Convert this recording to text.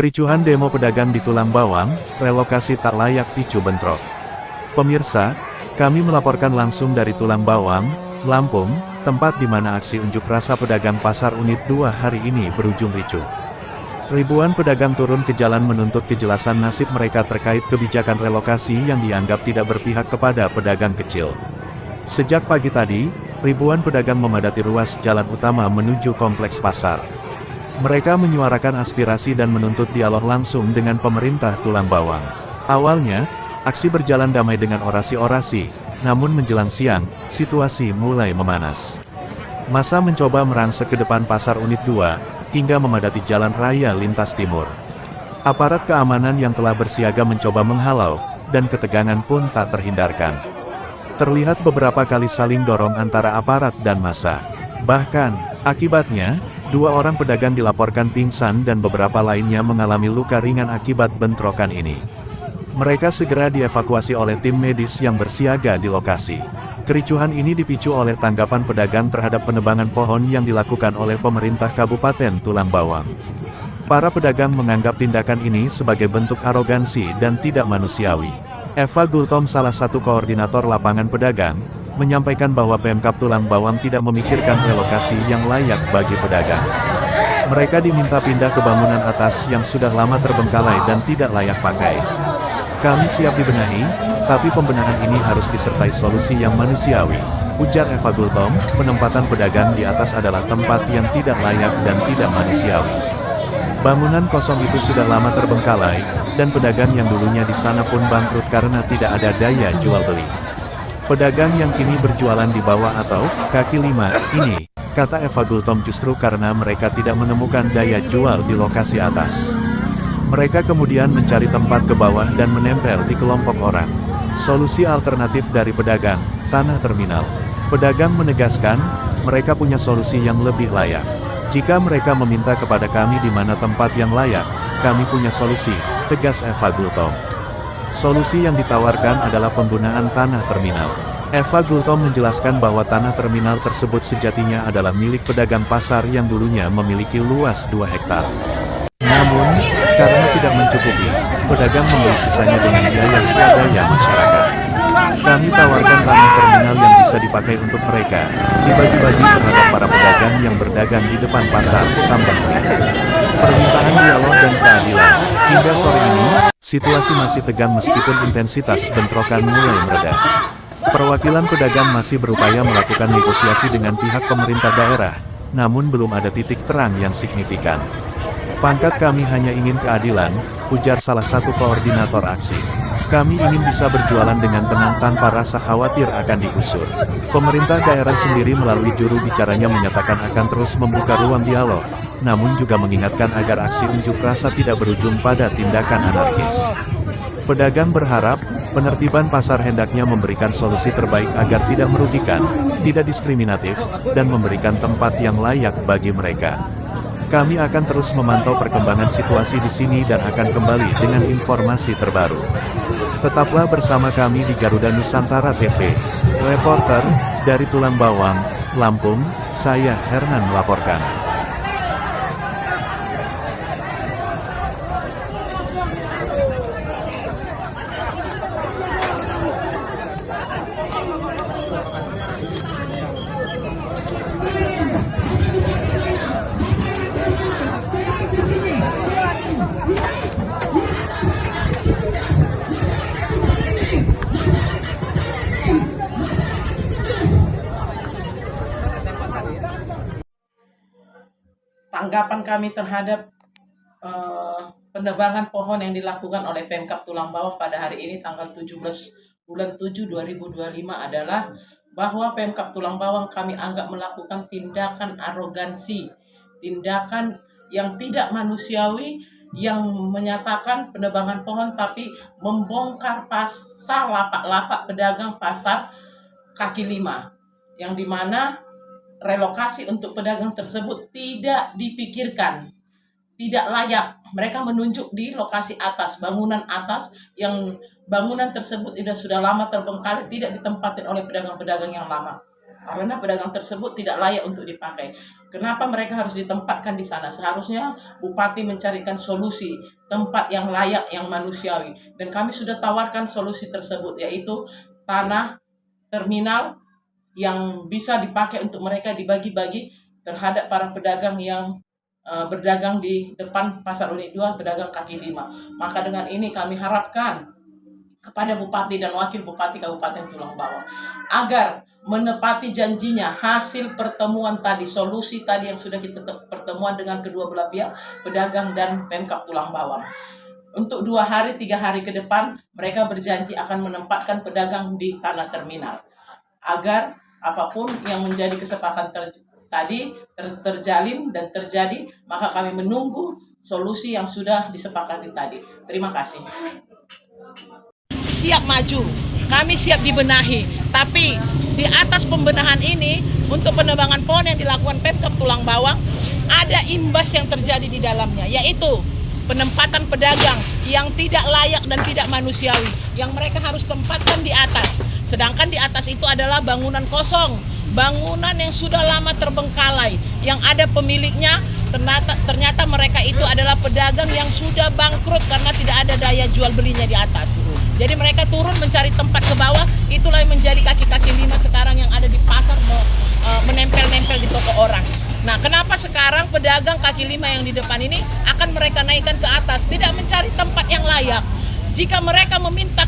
Kericuhan demo pedagang di Tulang Bawang, relokasi tak layak picu bentrok. Pemirsa, kami melaporkan langsung dari Tulang Bawang, Lampung, tempat di mana aksi unjuk rasa pedagang Pasar Unit 2 hari ini berujung ricuh. Ribuan pedagang turun ke jalan menuntut kejelasan nasib mereka terkait kebijakan relokasi yang dianggap tidak berpihak kepada pedagang kecil. Sejak pagi tadi, ribuan pedagang memadati ruas jalan utama menuju kompleks pasar. Mereka menyuarakan aspirasi dan menuntut dialog langsung dengan pemerintah Tulang Bawang. Awalnya, aksi berjalan damai dengan orasi-orasi, namun menjelang siang, situasi mulai memanas. Massa mencoba merangsek ke depan Pasar Unit 2, hingga memadati jalan raya lintas timur. Aparat keamanan yang telah bersiaga mencoba menghalau, dan ketegangan pun tak terhindarkan. Terlihat beberapa kali saling dorong antara aparat dan massa. Bahkan, akibatnya, 2 orang pedagang dilaporkan pingsan dan beberapa lainnya mengalami luka ringan akibat bentrokan ini. Mereka segera dievakuasi oleh tim medis yang bersiaga di lokasi. Kericuhan ini dipicu oleh tanggapan pedagang terhadap penebangan pohon yang dilakukan oleh pemerintah Kabupaten Tulang Bawang. Para pedagang menganggap tindakan ini sebagai bentuk arogansi dan tidak manusiawi. Eva Gultom, salah satu koordinator lapangan pedagang, menyampaikan bahwa Pemkab Tulang Bawang tidak memikirkan relokasi yang layak bagi pedagang. Mereka diminta pindah ke bangunan atas yang sudah lama terbengkalai dan tidak layak pakai. Kami siap dibenahi, tapi pembenahan ini harus disertai solusi yang manusiawi, ujar Eva Gultom. Penempatan pedagang di atas adalah tempat yang tidak layak dan tidak manusiawi. Bangunan kosong itu sudah lama terbengkalai, dan pedagang yang dulunya di sana pun bangkrut karena tidak ada daya jual beli. Pedagang yang kini berjualan di bawah atau kaki lima ini, kata Eva Gultom, justru karena mereka tidak menemukan daya jual di lokasi atas. Mereka kemudian mencari tempat ke bawah dan menempel di kelompok orang. Solusi alternatif dari pedagang, tanah terminal. Pedagang menegaskan, mereka punya solusi yang lebih layak. Jika mereka meminta kepada kami di mana tempat yang layak, kami punya solusi, tegas Eva Gultom. Solusi yang ditawarkan adalah penggunaan tanah terminal. Eva Gultom menjelaskan bahwa tanah terminal tersebut sejatinya adalah milik pedagang pasar yang dulunya memiliki luas 2 hektar. Namun, karena tidak mencukupi, pedagang membeli sisanya dengan biaya swadaya masyarakat. Kami tawarkan tanah terminal yang bisa dipakai untuk mereka, dibagi-bagi terhadap para pedagang yang berdagang di depan pasar, tambahnya. Permintaan dialog dan keadilan. Hingga sore ini, situasi masih tegang meskipun intensitas bentrokan mulai mereda. Perwakilan pedagang masih berupaya melakukan negosiasi dengan pihak pemerintah daerah, namun belum ada titik terang yang signifikan. Pangkat kami hanya ingin keadilan, ujar salah satu koordinator aksi. Kami ingin bisa berjualan dengan tenang tanpa rasa khawatir akan digusur. Pemerintah daerah sendiri melalui juru bicaranya menyatakan akan terus membuka ruang dialog, namun juga mengingatkan agar aksi unjuk rasa tidak berujung pada tindakan anarkis. Pedagang berharap, penertiban pasar hendaknya memberikan solusi terbaik agar tidak merugikan, tidak diskriminatif, dan memberikan tempat yang layak bagi mereka. Kami akan terus memantau perkembangan situasi di sini dan akan kembali dengan informasi terbaru. Tetaplah bersama kami di Garuda Nusantara TV. Reporter, dari Tulang Bawang, Lampung, saya Hernan melaporkan. Tanggapan kami terhadap penebangan pohon yang dilakukan oleh Pemkab Tulang Bawang pada hari ini tanggal 17 bulan 7 2025 adalah bahwa Pemkab Tulang Bawang kami anggap melakukan tindakan arogansi, tindakan yang tidak manusiawi, yang menyatakan penebangan pohon tapi membongkar pasar lapak-lapak pedagang pasar kaki lima, yang dimana relokasi untuk pedagang tersebut tidak dipikirkan, tidak layak. Mereka menunjuk di lokasi atas, bangunan atas, yang bangunan tersebut sudah lama terbengkalai, tidak ditempatin oleh pedagang-pedagang yang lama. karena pedagang tersebut tidak layak untuk dipakai. Kenapa mereka harus ditempatkan di sana? Seharusnya Bupati mencarikan solusi tempat yang layak, yang manusiawi. Dan kami sudah tawarkan solusi tersebut, yaitu tanah terminal yang bisa dipakai untuk mereka dibagi-bagi terhadap para pedagang yang berdagang di depan Pasar Unit 2, pedagang kaki lima. Maka dengan ini kami harapkan kepada Bupati dan Wakil Bupati Kabupaten Tulang Bawang agar menepati janjinya hasil pertemuan tadi, solusi tadi yang sudah kita pertemuan dengan kedua belah pihak, pedagang dan Pemkab Tulang Bawang. Untuk 2 hari, 3 hari ke depan, mereka berjanji akan menempatkan pedagang di tanah terminal. Agar apapun yang menjadi kesepakatan tadi terjalin dan terjadi, maka kami menunggu solusi yang sudah disepakati tadi. Terima kasih. Siap maju, kami siap dibenahi, tapi di atas pembenahan ini untuk penebangan pohon yang dilakukan Pemkab Tulang Bawang ada imbas yang terjadi di dalamnya, yaitu penempatan pedagang yang tidak layak dan tidak manusiawi yang mereka harus tempatkan di atas, sedangkan di atas itu adalah bangunan kosong, bangunan yang sudah lama terbengkalai, yang ada pemiliknya. Ternyata mereka itu adalah pedagang yang sudah bangkrut karena tidak ada daya jual belinya di atas. Jadi mereka turun mencari tempat ke bawah, itulah yang menjadi kaki-kaki lima sekarang yang ada di pasar menempel-nempel di toko orang. Nah, kenapa sekarang pedagang kaki lima yang di depan ini akan mereka naikkan ke atas, tidak mencari tempat yang layak? Jika mereka meminta